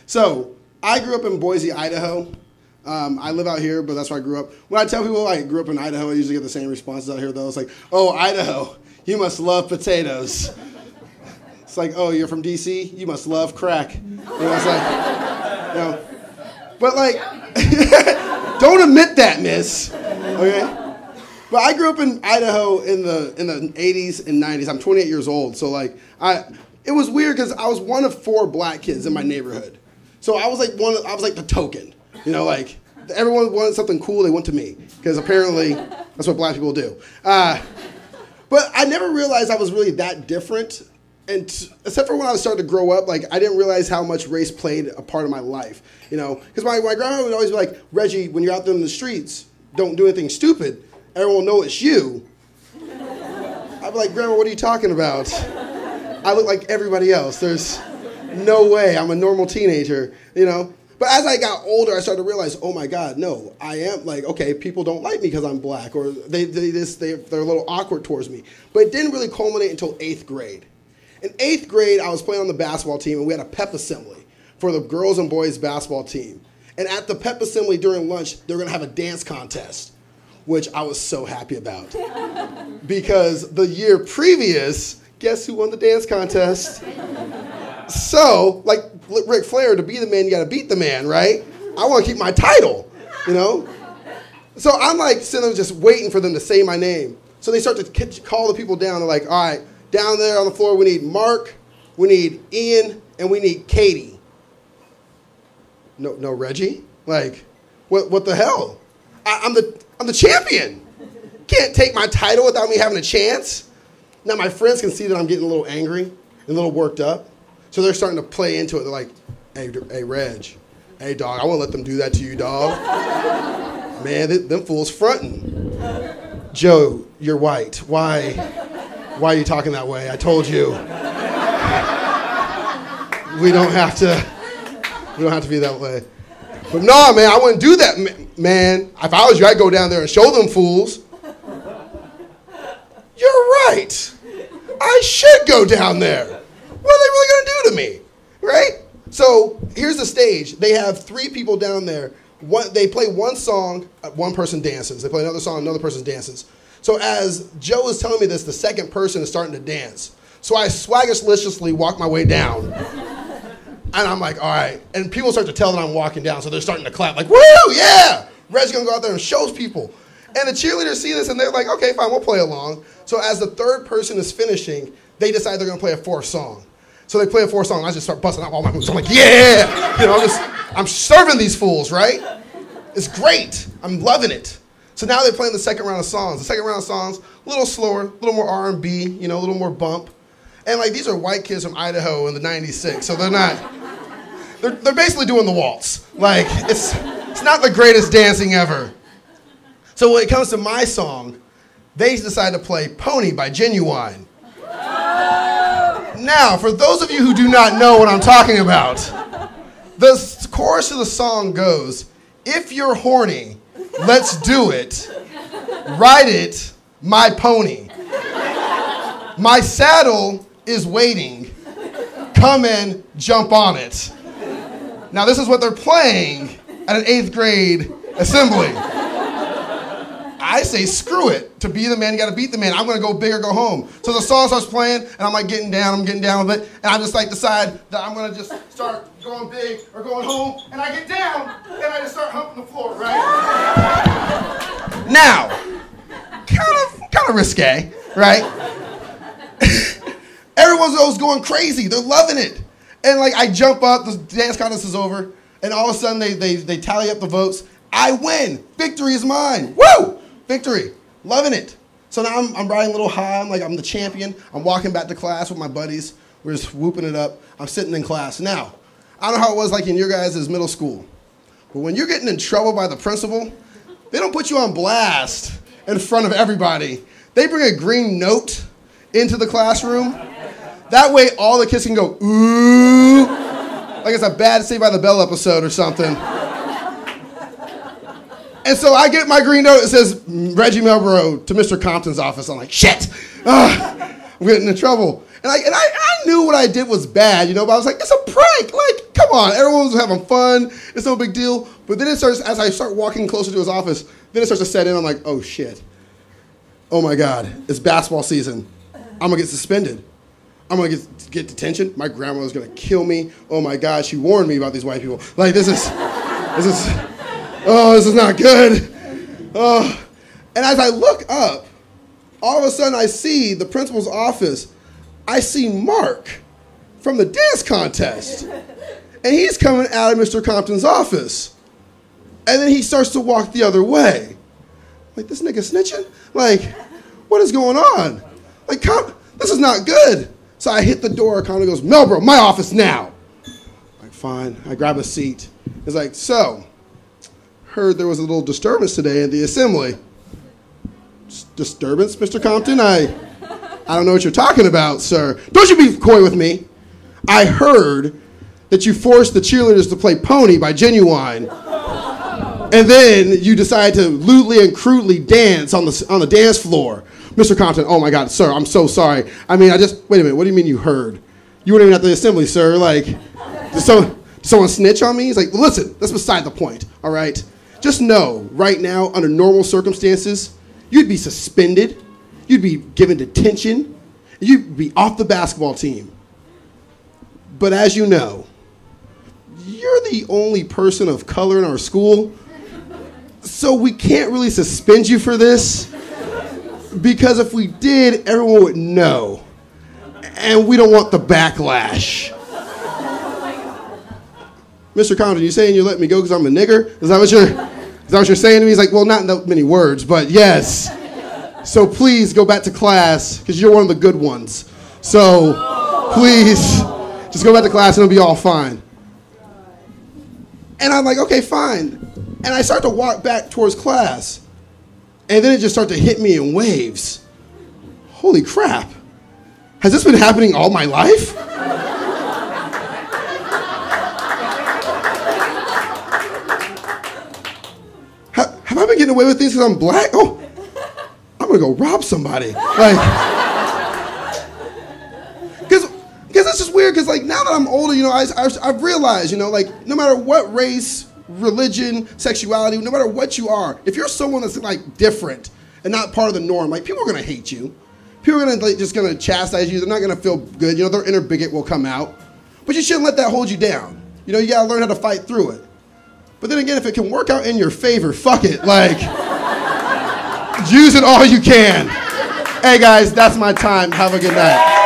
So I grew up in Boise, Idaho. I live out here, but that's where I grew up. When I tell people I grew up in Idaho, I usually get the same responses out here, though. It's like, oh, Idaho, you must love potatoes. It's like, oh, you're from D.C., you must love crack. It's like, But like, don't admit that, miss. Okay? But I grew up in Idaho in the 80s and 90s. I'm 28 years old, so like, it was weird because I was one of 4 black kids in my neighborhood. So I was like the token. Like everyone wanted something cool, they went to me because apparently that's what black people do. But I never realized I was really that different, and except for when I started to grow up, like I didn't realize how much race played a part of my life. Because my grandma would always be like, Reggie, when you're out there in the streets, don't do anything stupid. Everyone will know it's you. I'd be like, Grandma, what are you talking about? I look like everybody else. There's no way I'm a normal teenager, But as I got older, I started to realize, oh my God, no, I am like, okay, people don't like me because I'm black, or they're a little awkward towards me. But it didn't really culminate until 8th grade. In 8th grade, I was playing on the basketball team, and we had a pep assembly for the girls and boys basketball team. And at the pep assembly during lunch, they were going to have a dance contest, which I was so happy about. Because the year previous, guess who won the dance contest? So, like Ric Flair, to be the man, you got to beat the man, right? I want to keep my title, So I'm like sitting there just waiting for them to say my name. So they start to call the people down. They're like, all right, down there on the floor, we need Mark, we need Ian, and we need Katie. No, Reggie? Like, what the hell? I'm the champion. Can't take my title without me having a chance. Now my friends can see that I'm getting a little angry and a little worked up. So they're starting to play into it. They're like, hey, Reg. Hey, dog, I won't let them do that to you, dog. Man, them fools fronting. Joe, you're white. Why are you talking that way? I told you. We don't have to be that way. But no, man, I wouldn't do that, man. If I was you, I'd go down there and show them fools. You're right. I should go down there. What are they really going to do to me, right? So here's the stage. They have 3 people down there. They play one song, one person dances. They play another song, another person dances. So as Joe is telling me this, the second person is starting to dance. So I swaggerously walk my way down. And I'm like, all right. And people start to tell that I'm walking down, so they're starting to clap like, woo, yeah! Reg's going to go out there and shows people. And the cheerleaders see this, and they're like, okay, fine, we'll play along. So as the third person is finishing, they decide they're going to play a 4th song. So they play a 4th song, and I just start busting out all my moves. I'm like, yeah! I'm serving these fools, right? It's great. I'm loving it. So now they're playing the second round of songs. The second round of songs, a little slower, a little more R&B, a little more bump. And like these are white kids from Idaho in the 96, so they're basically doing the waltz. Like, it's not the greatest dancing ever. So when it comes to my song, they decide to play Pony by Genuine. Now, for those of you who do not know what I'm talking about, the chorus of the song goes, if you're horny, let's do it. Ride it, my pony. My saddle is waiting. Come and jump on it. Now, this is what they're playing at an 8th grade assembly. I say, screw it. To be the man, you got to beat the man. I'm going to go big or go home. So the song starts playing, and I'm like getting down with it. And I just like decide that I'm going to just start going big or going home. And I get down, and I just start humping the floor, right? Now, kind of risque, right? Everyone's going crazy. They're loving it. And like I jump up, the dance contest is over, and all of a sudden they tally up the votes. I win. Victory is mine. Woo! Victory. Loving it. So now I'm riding a little high. I'm like, I'm the champion. I'm walking back to class with my buddies. We're just whooping it up. I'm sitting in class. Now, I don't know how it was like in your guys' middle school, but when you're getting in trouble by the principal, they don't put you on blast in front of everybody. They bring a green note into the classroom. That way all the kids can go, ooh, like it's a bad Saved by the Bell episode or something. And so I get my green note. It says, Reggie Melbrough to Mr. Compton's office. I'm like, shit. I'm getting in trouble. I knew what I did was bad, you know, but I was like, it's a prank. Like, come on, everyone's having fun. It's no big deal. But then as I start walking closer to his office, then it starts to set in. I'm like, oh, shit. Oh, my God. It's basketball season. I'm going to get suspended. I'm going to get detention. My grandmother's going to kill me. Oh, my God. She warned me about these white people. Like, this is not good. And as I look up, all of a sudden I see the principal's office. I see Mark from the dance contest. And he's coming out of Mr. Compton's office. And then he starts to walk the other way. Like, this nigga snitching? Like, what is going on? Like, this is not good. So I hit the door. Compton goes, Melbrough, my office now. Like, fine. I grab a seat. He's like, so, heard there was a little disturbance today in the assembly. Disturbance, Mr. Compton? I don't know what you're talking about, sir. Don't you be coy with me. I heard that you forced the cheerleaders to play Pony by Genuine. And then you decide to lewdly and crudely dance on the dance floor. Mr. Compton, oh my God, sir, I'm so sorry. I mean, wait a minute, what do you mean you heard? You weren't even at the assembly, sir. Like, did someone snitch on me? He's like, listen, that's beside the point, all right? Just know, right now, under normal circumstances, you'd be suspended, you'd be given detention, and you'd be off the basketball team. But as you know, you're the only person of color in our school, so we can't really suspend you for this, because if we did, everyone would know, and we don't want the backlash. Mr. Compton, you saying you let me go because I'm a nigger? Is that what you're saying to me? He's like, well, not in that many words, but yes. So please go back to class because you're one of the good ones. So please just go back to class and it'll be all fine. And I'm like, okay, fine. And I start to walk back towards class. And then it just started to hit me in waves. Holy crap. Has this been happening all my life? Have I been getting away with things because I'm black? Oh, I'm going to go rob somebody. Like, because it's just weird because, like, now that I'm older, you know, I've realized, you know, like, no matter what race, religion, sexuality, no matter what you are, if you're someone that's, like, different and not part of the norm, like, people are going to hate you. People are just going to chastise you. They're not going to feel good. You know, their inner bigot will come out. But you shouldn't let that hold you down. You know, you got to learn how to fight through it. But then again, if it can work out in your favor, fuck it. Like, use it all you can. Hey, guys, that's my time. Have a good night.